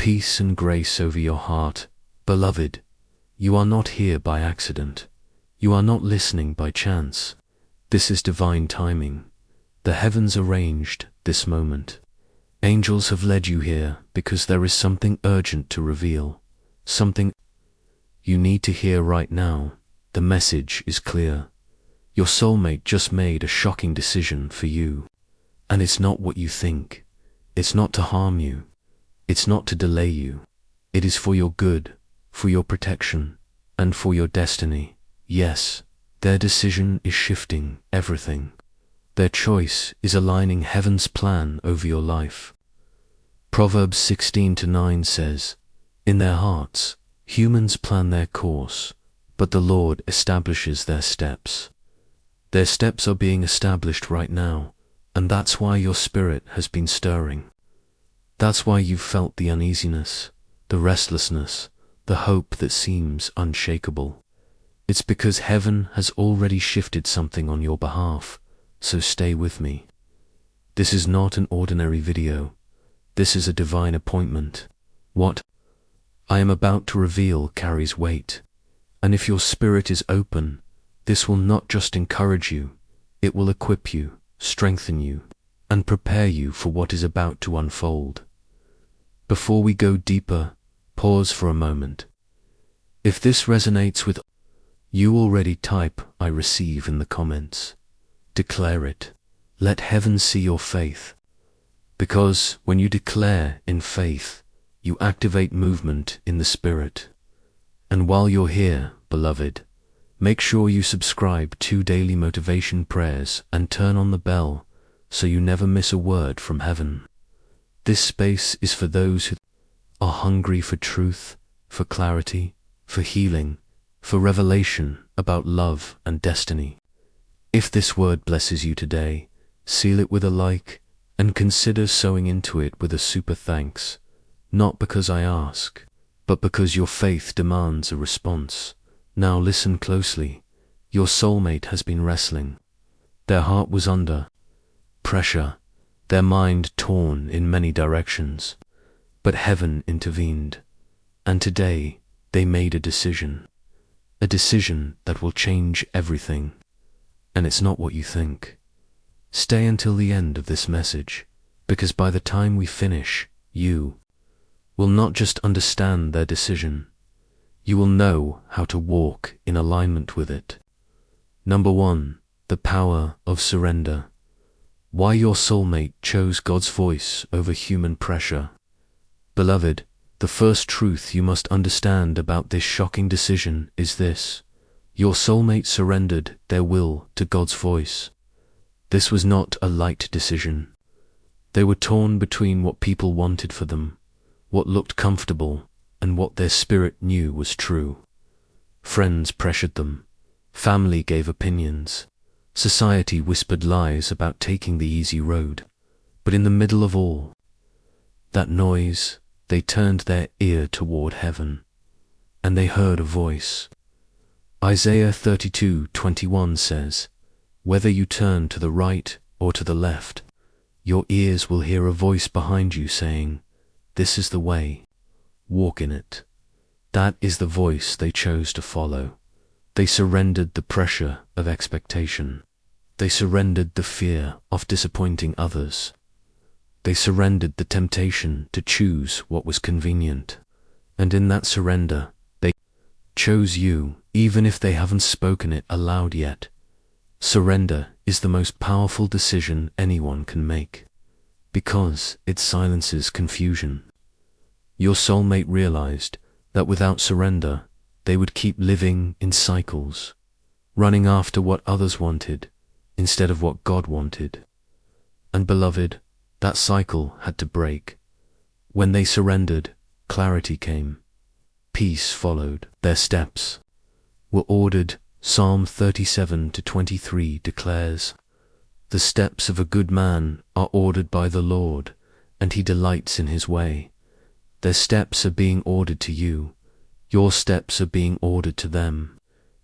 Peace and grace over your heart. Beloved, you are not here by accident. You are not listening by chance. This is divine timing. The heavens arranged this moment. Angels have led you here because there is something urgent to reveal, something you need to hear right now. The message is clear. Your soulmate just made a shocking decision for you. And it's not what you think. It's not to harm you. It's not to delay you. It is for your good, for your protection, and for your destiny. Yes, their decision is shifting everything. Their choice is aligning heaven's plan over your life. Proverbs 16:9 says, "In their hearts, humans plan their course, but the Lord establishes their steps." Their steps are being established right now, and that's why your spirit has been stirring. That's why you've felt the uneasiness, the restlessness, the hope that seems unshakable. It's because heaven has already shifted something on your behalf, so stay with me. This is not an ordinary video. This is a divine appointment. What I am about to reveal carries weight, and if your spirit is open, this will not just encourage you, it will equip you, strengthen you, and prepare you for what is about to unfold. Before we go deeper, pause for a moment. If this resonates with you, already type "I receive" in the comments. Declare it. Let heaven see your faith. Because when you declare in faith, you activate movement in the spirit. And while you're here, beloved, make sure you subscribe to daily motivation prayers and turn on the bell so you never miss a word from heaven. This space is for those who are hungry for truth, for clarity, for healing, for revelation about love and destiny. If this word blesses you today, seal it with a like and consider sowing into it with a super thanks, not because I ask, but because your faith demands a response. Now listen closely. Your soulmate has been wrestling. Their heart was under pressure, their mind torn in many directions, but heaven intervened, and today they made a decision that will change everything. And it's not what you think. Stay until the end of this message, because by the time we finish, you will not just understand their decision, you will know how to walk in alignment with it. Number 1, the power of surrender. Why your soulmate chose God's voice over human pressure. Beloved, the first truth you must understand about this shocking decision is this: your soulmate surrendered their will to God's voice. This was not a light decision. They were torn between what people wanted for them, what looked comfortable, and what their spirit knew was true. Friends pressured them. Family gave opinions. Society whispered lies about taking the easy road. But in the middle of all that noise, they turned their ear toward heaven, and they heard a voice. Isaiah 32:21 says, "Whether you turn to the right or to the left, your ears will hear a voice behind you saying, 'This is the way, walk in it.'" That is the voice they chose to follow. They surrendered the pressure of expectation. They surrendered the fear of disappointing others. They surrendered the temptation to choose what was convenient. And in that surrender, they chose you, even if they haven't spoken it aloud yet. Surrender is the most powerful decision anyone can make, because it silences confusion. Your soulmate realized that without surrender, they would keep living in cycles, running after what others wanted instead of what God wanted. And beloved, that cycle had to break. When they surrendered, clarity came. Peace followed. Their steps were ordered. Psalm 37:23 declares, "The steps of a good man are ordered by the Lord, and he delights in his way." Their steps are being ordered to you. Your steps are being ordered to them.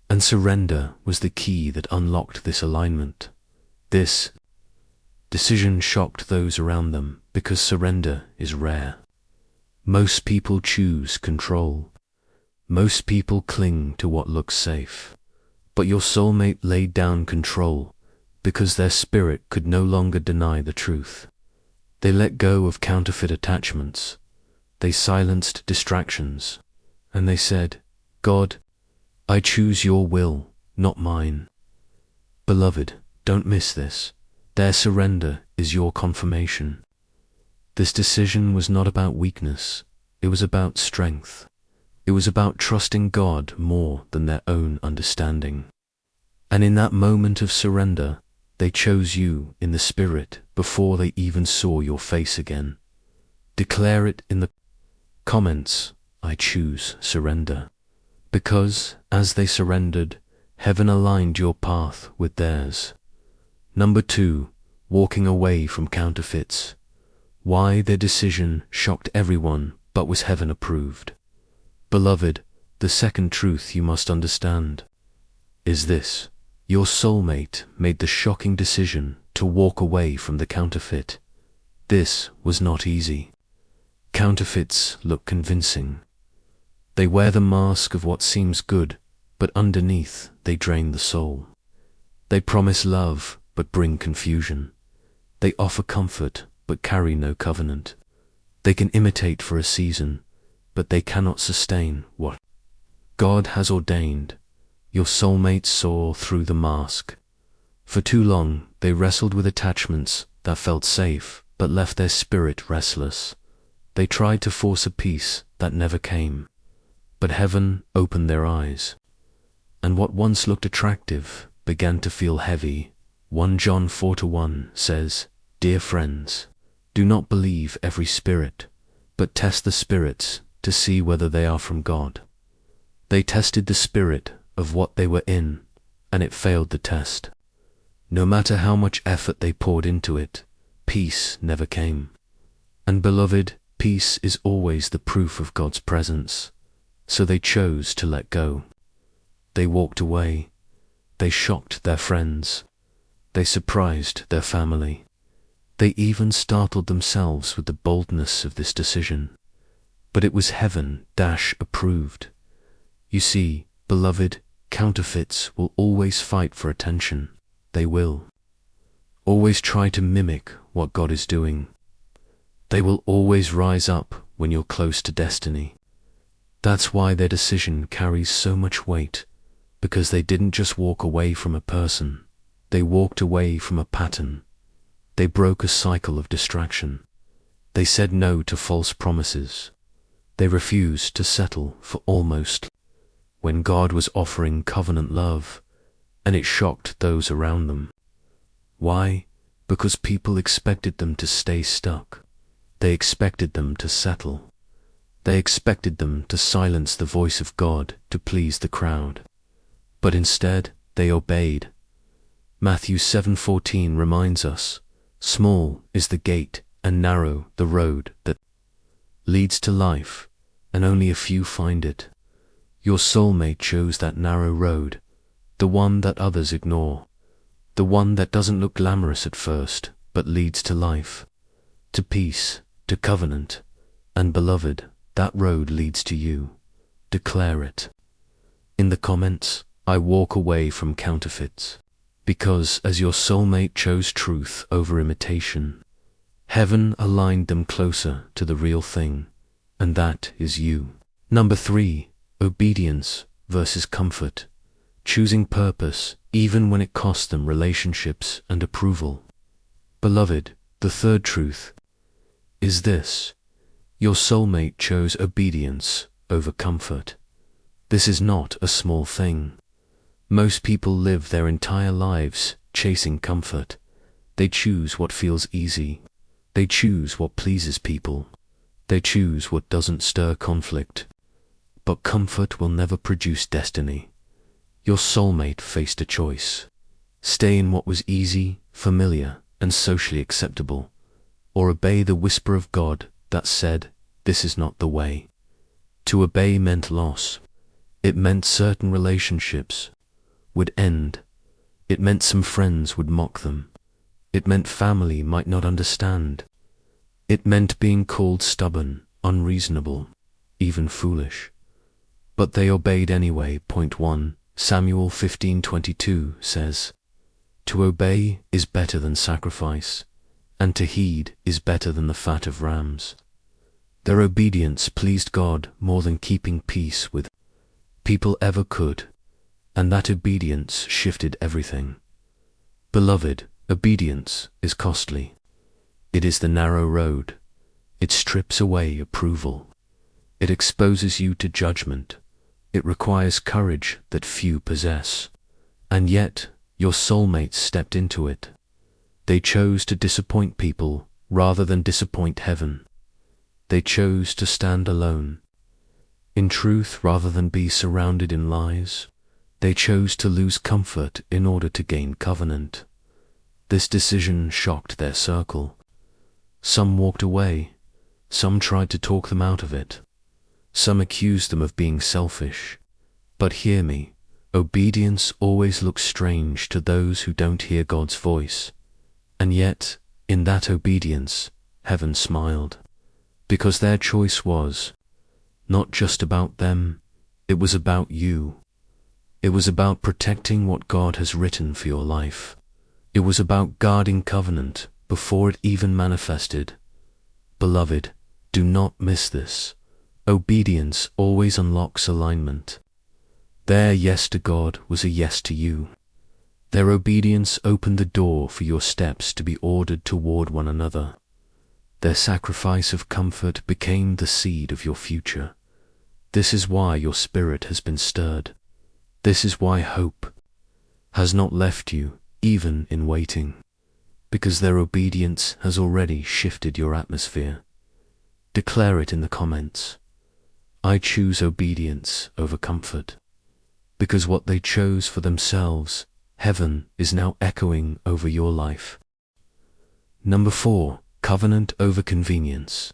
And surrender was the key that unlocked this alignment. This decision shocked those around them because surrender is rare. Most people choose control. Most people cling to what looks safe. But your soulmate laid down control because their spirit could no longer deny the truth. They let go of counterfeit attachments. They silenced distractions. And they said, God, I choose your will, not mine. Beloved, don't miss this. Their surrender is your confirmation. This decision was not about weakness. It was about strength. It was about trusting God more than their own understanding. And in that moment of surrender, they chose you in the spirit before they even saw your face again. Declare it in the comments, I choose surrender. Because, as they surrendered, heaven aligned your path with theirs. Number 2, walking away from counterfeits. Why their decision shocked everyone but was heaven approved. Beloved, the second truth you must understand is this: your soulmate made the shocking decision to walk away from the counterfeit. This was not easy. Counterfeits look convincing. They wear the mask of what seems good, but underneath they drain the soul. They promise love, but bring confusion. They offer comfort, but carry no covenant. They can imitate for a season, but they cannot sustain what God has ordained. Your soulmate saw through the mask. For too long, they wrestled with attachments that felt safe, but left their spirit restless. They tried to force a peace that never came. But heaven opened their eyes. And what once looked attractive began to feel heavy. 1 John 4:1 says, Dear friends, do not believe every spirit, but test the spirits to see whether they are from God. They tested the spirit of what they were in, and it failed the test. No matter how much effort they poured into it, peace never came. And beloved, peace is always the proof of God's presence. So they chose to let go. They walked away. They shocked their friends. They surprised their family. They even startled themselves with the boldness of this decision. But it was heaven approved. You see, beloved, counterfeits will always fight for attention. They will always try to mimic what God is doing. They will always rise up when you're close to destiny. That's why their decision carries so much weight, because they didn't just walk away from a person. They walked away from a pattern. They broke a cycle of distraction. They said no to false promises. They refused to settle for almost when God was offering covenant love, and it shocked those around them. Why? Because people expected them to stay stuck. They expected them to settle. They expected them to silence the voice of God to please the crowd. But instead, they obeyed. Matthew 7:14 reminds us, small is the gate and narrow the road that leads to life, and only a few find it. Your soulmate chose that narrow road, the one that others ignore, the one that doesn't look glamorous at first, but leads to life, to peace, to covenant. And beloved, that road leads to you. Declare it. In the comments, I walk away from counterfeits. Because as your soulmate chose truth over imitation, heaven aligned them closer to the real thing, and that is you. Number 3, obedience versus comfort. Choosing purpose even when it costs them relationships and approval. Beloved, the third truth is this: your soulmate chose obedience over comfort. This is not a small thing. Most people live their entire lives chasing comfort. They choose what feels easy. They choose what pleases people. They choose what doesn't stir conflict. But comfort will never produce destiny. Your soulmate faced a choice. Stay in what was easy, familiar, and socially acceptable, or obey the whisper of God that said, this is not the way. To obey meant loss. It meant certain relationships would end. It meant some friends would mock them. It meant family might not understand. It meant being called stubborn unreasonable, even foolish. But they obeyed anyway. Point 1 Samuel 15:22 says, "To obey is better than sacrifice, and to heed is better than the fat of rams." Their obedience pleased God more than keeping peace with people ever could, and that obedience shifted everything. Beloved, obedience is costly. It is the narrow road. It strips away approval. It exposes you to judgment. It requires courage that few possess. And yet, your soulmates stepped into it. They chose to disappoint people rather than disappoint heaven. They chose to stand alone in truth rather than be surrounded in lies. They chose to lose comfort in order to gain covenant. This decision shocked their circle. Some walked away. Some tried to talk them out of it. Some accused them of being selfish. But hear me, obedience always looks strange to those who don't hear God's voice. And yet, in that obedience, heaven smiled. Because their choice was not just about them, it was about you. It was about protecting what God has written for your life. It was about guarding covenant before it even manifested. Beloved, do not miss this. Obedience always unlocks alignment. Their yes to God was a yes to you. Their obedience opened the door for your steps to be ordered toward one another. Their sacrifice of comfort became the seed of your future. This is why your spirit has been stirred. This is why hope has not left you, even in waiting, because their obedience has already shifted your atmosphere. Declare it in the comments. I choose obedience over comfort. Because what they chose for themselves, heaven is now echoing over your life. Number 4, covenant over convenience.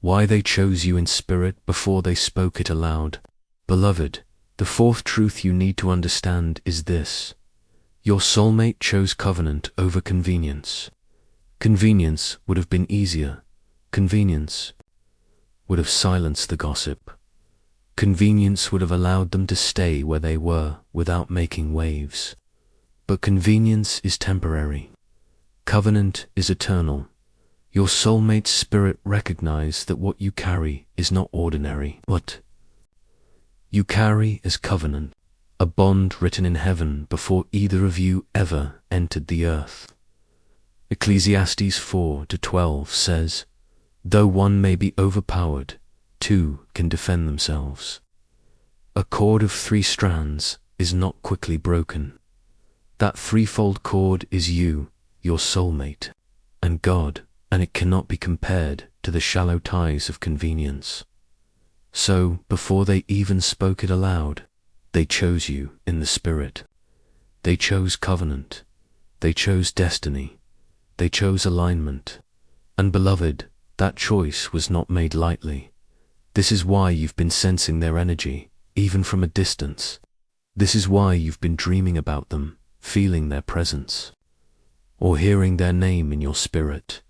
Why they chose you in spirit before they spoke it aloud. Beloved, the fourth truth you need to understand is this. Your soulmate chose covenant over convenience. Convenience would have been easier. Convenience would have silenced the gossip. Convenience would have allowed them to stay where they were without making waves. But convenience is temporary. Covenant is eternal. Your soulmate's spirit recognized that what you carry is not ordinary. What you carry is covenant, a bond written in heaven before either of you ever entered the earth. Ecclesiastes 4:12 says, "Though one may be overpowered, two can defend themselves." A cord of 3 strands is not quickly broken. That threefold cord is you, your soulmate, and God, and it cannot be compared to the shallow ties of convenience. So, before they even spoke it aloud, they chose you in the spirit. They chose covenant. They chose destiny. They chose alignment. And beloved, that choice was not made lightly. This is why you've been sensing their energy, even from a distance. This is why you've been dreaming about them, feeling their presence, or hearing their name in your spirit.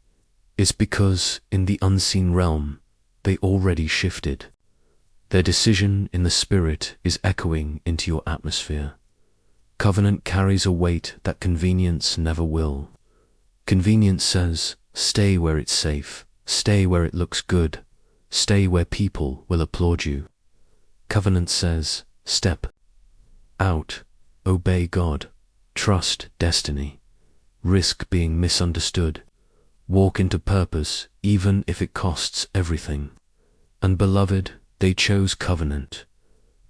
It's because, in the unseen realm, they already shifted. Their decision in the spirit is echoing into your atmosphere. Covenant carries a weight that convenience never will. Convenience says, stay where it's safe, stay where it looks good, stay where people will applaud you. Covenant says, step out, obey God, trust destiny, risk being misunderstood, walk into purpose even if it costs everything. And beloved, they chose covenant.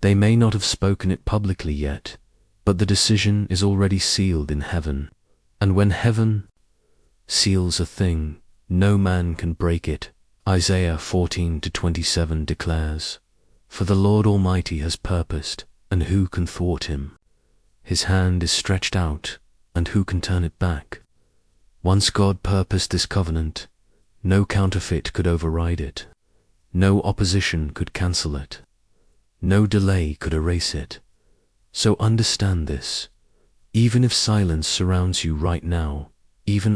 They may not have spoken it publicly yet, but the decision is already sealed in heaven. And when heaven seals a thing, no man can break it. Isaiah 14:27 declares, "For the Lord Almighty has purposed, and who can thwart him? His hand is stretched out, and who can turn it back?" Once God purposed this covenant, no counterfeit could override it. No opposition could cancel it. No delay could erase it. So understand this. Even if silence surrounds you right now, even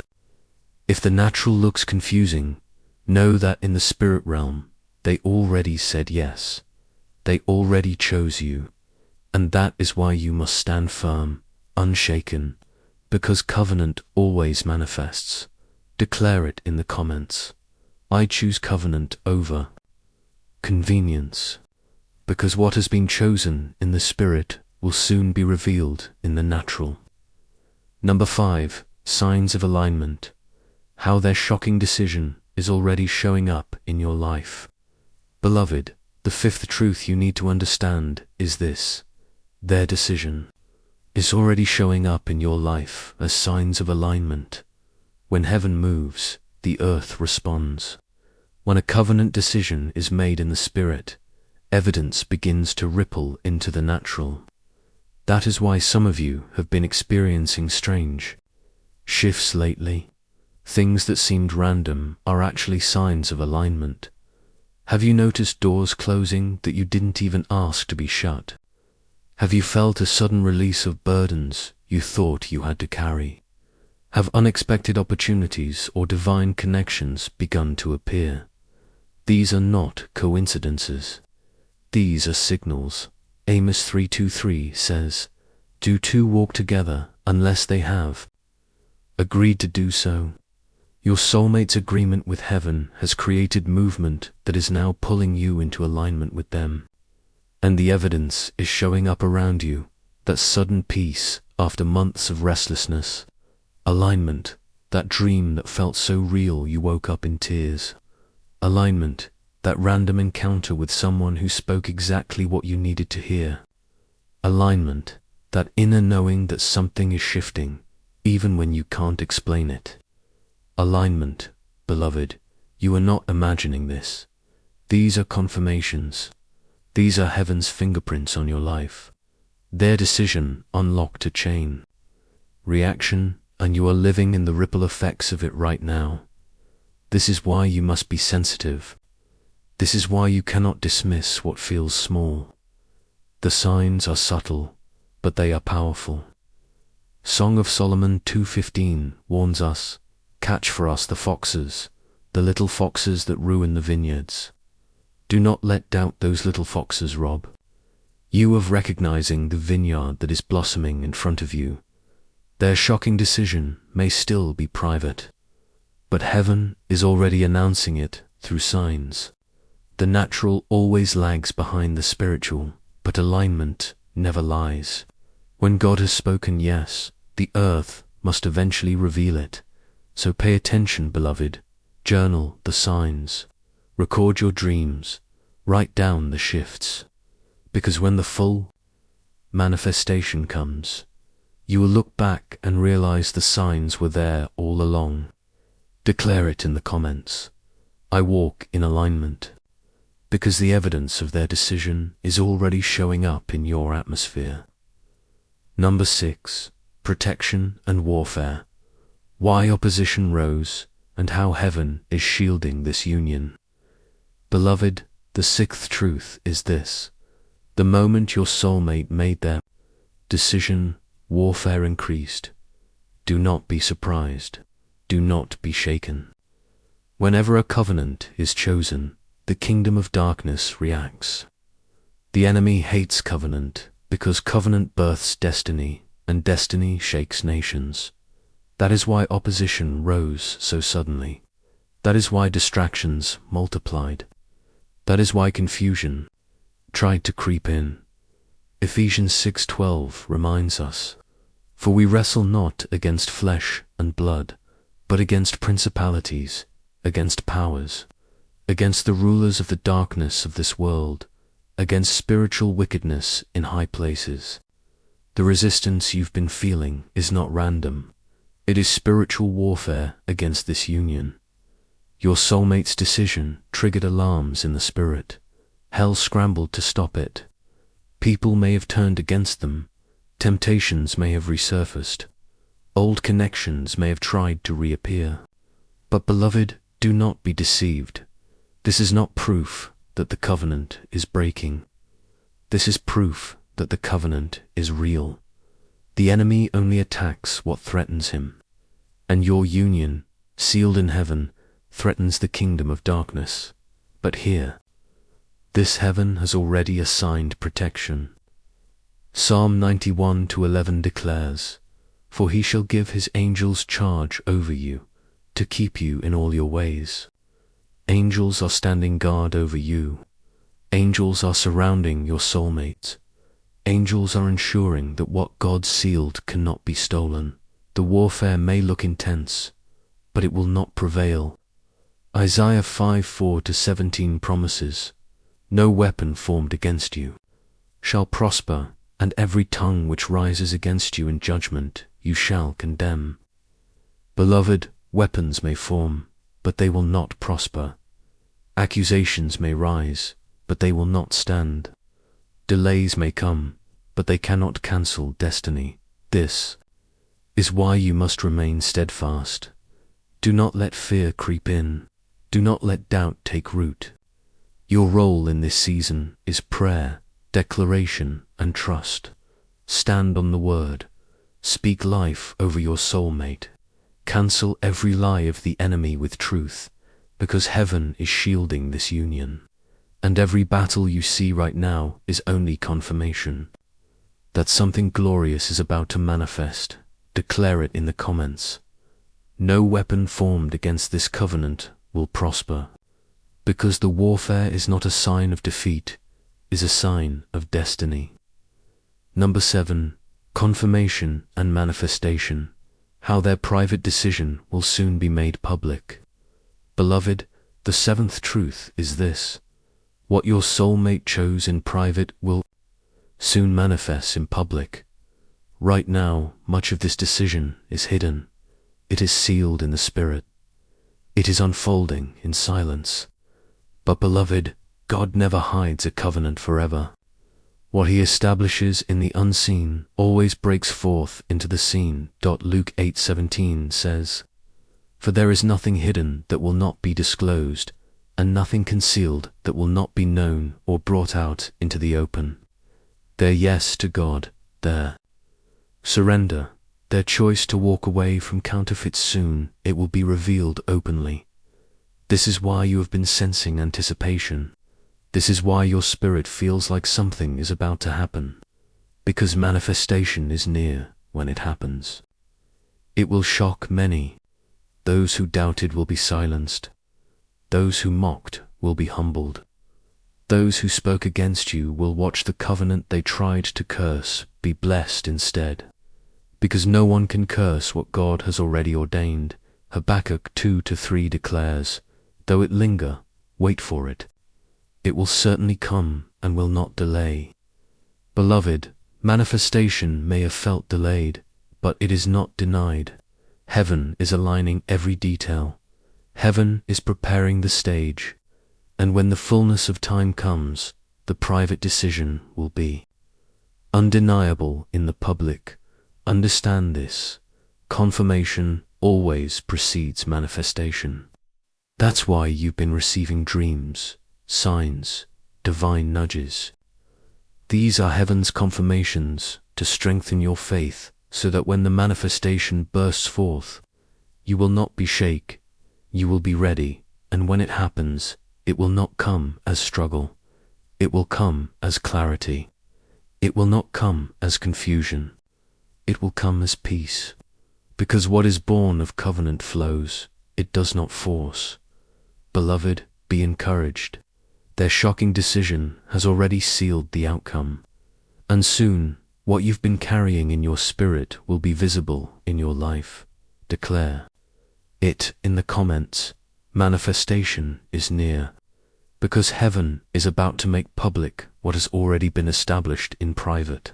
if the natural looks confusing, know that in the spirit realm, They already said yes. They already chose you. And that is why you must stand firm, unshaken, because covenant always manifests. Declare it in the comments. I choose covenant over convenience, because what has been chosen in the spirit will soon be revealed in the natural. Number 5, signs of alignment. How their shocking decision is already showing up in your life. Beloved, the 5th truth you need to understand is this: their decision is already showing up in your life as signs of alignment. When heaven moves, the earth responds. When a covenant decision is made in the spirit, evidence begins to ripple into the natural. That is why some of you have been experiencing strange shifts lately. Things that seemed random are actually signs of alignment. Have you noticed doors closing that you didn't even ask to be shut? Have you felt a sudden release of burdens you thought you had to carry? Have unexpected opportunities or divine connections begun to appear? These are not coincidences. These are signals. Amos 3:23 says, "Do two walk together unless they have agreed to do so?" Your soulmate's agreement with heaven has created movement that is now pulling you into alignment with them. And the evidence is showing up around you, that sudden peace after months of restlessness, alignment, that dream that felt so real you woke up in tears, alignment, that random encounter with someone who spoke exactly what you needed to hear, alignment, that inner knowing that something is shifting, even when you can't explain it. Alignment, beloved, you are not imagining this. These are confirmations. These are heaven's fingerprints on your life. Their decision unlocked a chain reaction, and you are living in the ripple effects of it right now. This is why you must be sensitive. This is why you cannot dismiss what feels small. The signs are subtle, but they are powerful. Song of Solomon 2:15 warns us, "Catch for us the little foxes that ruin the vineyards." Do not let doubt those little foxes rob you of recognizing the vineyard that is blossoming in front of you. Their shocking decision may still be private, but heaven is already announcing it through signs. The natural always lags behind the spiritual, but alignment never lies. When God has spoken yes, the earth must eventually reveal it. So pay attention, beloved. Journal the signs. Record your dreams. Write down the shifts. Because when the full manifestation comes, you will look back and realize the signs were there all along. Declare it in the comments. I walk in alignment. Because the evidence of their decision is already showing up in your atmosphere. Number 6, protection and warfare. Why opposition rose and how heaven is shielding this union. Beloved, the 6th truth is this: the moment your soulmate made their decision, warfare increased. Do not be surprised. Do not be shaken. Whenever a covenant is chosen, the kingdom of darkness reacts. The enemy hates covenant because covenant births destiny, and destiny shakes nations. That is why opposition rose so suddenly. That is why distractions multiplied. That is why confusion tried to creep in. Ephesians 6:12 reminds us, "For we wrestle not against flesh and blood, but against principalities, against powers, against the rulers of the darkness of this world, against spiritual wickedness in high places." The resistance you've been feeling is not random. It is spiritual warfare against this union. Your soulmate's decision triggered alarms in the spirit. Hell scrambled to stop it. People may have turned against them. Temptations may have resurfaced. Old connections may have tried to reappear. But beloved, do not be deceived. This is not proof that the covenant is breaking. This is proof that the covenant is real. The enemy only attacks what threatens him, and your union, sealed in heaven, threatens the kingdom of darkness. But hear, This heaven has already assigned protection. Psalm 91:11 declares, "For he shall give his angels charge over you, to keep you in all your ways." Angels are standing guard over you. Angels are surrounding your soulmate. Angels are ensuring that what God sealed cannot be stolen. The warfare may look intense, but it will not prevail. Isaiah 5:4-17 promises, "No weapon formed against you shall prosper, and every tongue which rises against you in judgment you shall condemn." Beloved, weapons may form, but they will not prosper. Accusations may rise, but they will not stand. Delays may come, but they cannot cancel destiny. This is why you must remain steadfast. Do not let fear creep in. Do not let doubt take root. Your role in this season is prayer, declaration, and trust. Stand on the word. Speak life over your soulmate. Cancel every lie of the enemy with truth, because heaven is shielding this union. And every battle you see right now is only confirmation that something glorious is about to manifest. Declare it in the comments. No weapon formed against this covenant will prosper, because the warfare is not a sign of defeat, is a sign of destiny. Number 7, confirmation and manifestation. How their private decision will soon be made public. Beloved, the 7th truth is this: what your soulmate chose in private will soon manifest in public. Right now, much of this decision is hidden. It is sealed in the Spirit. It is unfolding in silence. But beloved, God never hides a covenant forever. What he establishes in the unseen always breaks forth into the seen. Luke 8:17 says, "For there is nothing hidden that will not be disclosed, and nothing concealed that will not be known or brought out into the open." Their yes to God, their surrender, their choice to walk away from counterfeits, soon it will be revealed openly. This is why you have been sensing anticipation. This is why your spirit feels like something is about to happen, because manifestation is near when it happens. It will shock many. Those who doubted will be silenced. Those who mocked will be humbled. Those who spoke against you will watch the covenant they tried to curse be blessed instead. Because no one can curse what God has already ordained. Habakkuk 2-3 declares, "Though it linger, wait for it. It will certainly come and will not delay." Beloved, manifestation may have felt delayed, but it is not denied. Heaven is aligning every detail. Heaven is preparing the stage. And when the fullness of time comes, the private decision will be undeniable in the public. Understand this: confirmation always precedes manifestation. That's why you've been receiving dreams, signs, divine nudges. These are heaven's confirmations to strengthen your faith, so that when the manifestation bursts forth, you will not be shaken. You will be ready, and when it happens, it will not come as struggle. It will come as clarity. It will not come as confusion. It will come as peace. Because what is born of covenant flows, it does not force. Beloved, be encouraged. Their shocking decision has already sealed the outcome. And soon, what you've been carrying in your spirit will be visible in your life. Declare it in the comments. Manifestation is near. Because heaven is about to make public what has already been established in private.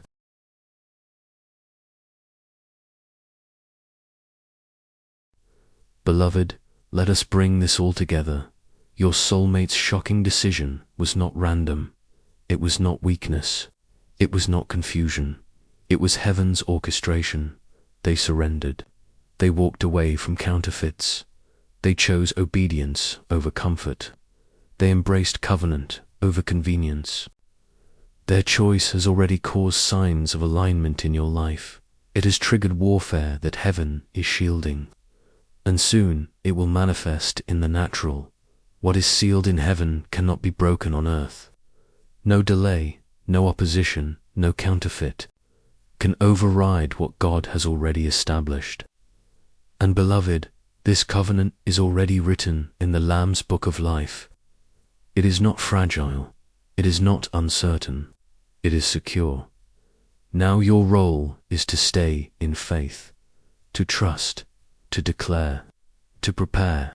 Beloved, let us bring this all together. Your soulmate's shocking decision was not random. It was not weakness. It was not confusion. It was heaven's orchestration. They surrendered. They walked away from counterfeits. They chose obedience over comfort. They embraced covenant over convenience. Their choice has already caused signs of alignment in your life. It has triggered warfare that heaven is shielding. And soon it will manifest in the natural. What is sealed in heaven cannot be broken on earth. No delay, no opposition, no counterfeit can override what God has already established. And beloved, this covenant is already written in the Lamb's book of life. It is not fragile, it is not uncertain, it is secure. Now your role is to stay in faith, to trust, to declare, to prepare,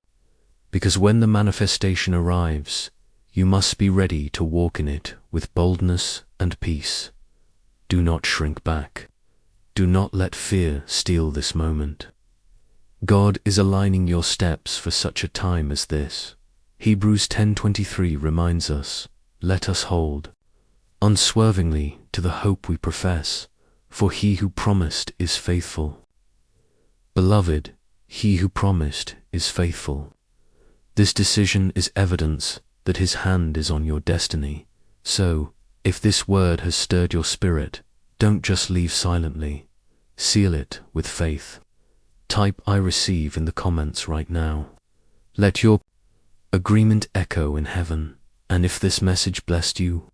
because when the manifestation arrives, you must be ready to walk in it with boldness and peace. Do not shrink back. Do not let fear steal this moment. God is aligning your steps for such a time as this. Hebrews 10:23 reminds us, let us hold unswervingly to the hope we profess, for he who promised is faithful. Beloved, he who promised is faithful. This decision is evidence that his hand is on your destiny. So, if this word has stirred your spirit, don't just leave silently. Seal it with faith. Type I receive in the comments right now. Let your agreement echo in heaven. And if this message blessed you,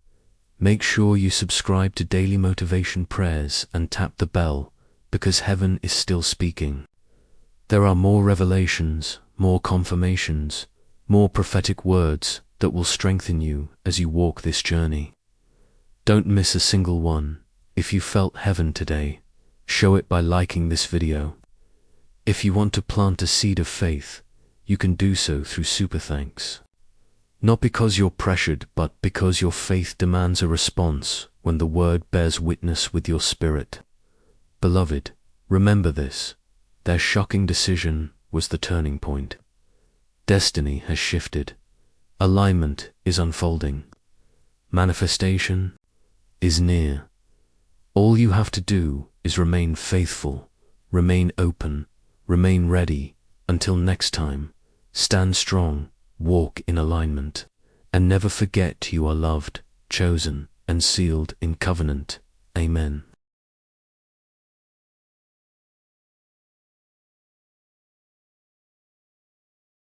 make sure you subscribe to Daily Motivation Prayers and tap the bell, because heaven is still speaking. There are more revelations, more confirmations, more prophetic words that will strengthen you as you walk this journey. Don't miss a single one. If you felt heaven today, show it by liking this video. If you want to plant a seed of faith, you can do so through super thanks. Not because you're pressured, but because your faith demands a response when the word bears witness with your spirit. Beloved, remember this. Their shocking decision was the turning point. Destiny has shifted. Alignment is unfolding. Manifestation is near. All you have to do is remain faithful, remain open, remain ready. Until next time, stand strong, walk in alignment, and never forget you are loved, chosen, and sealed in covenant. Amen.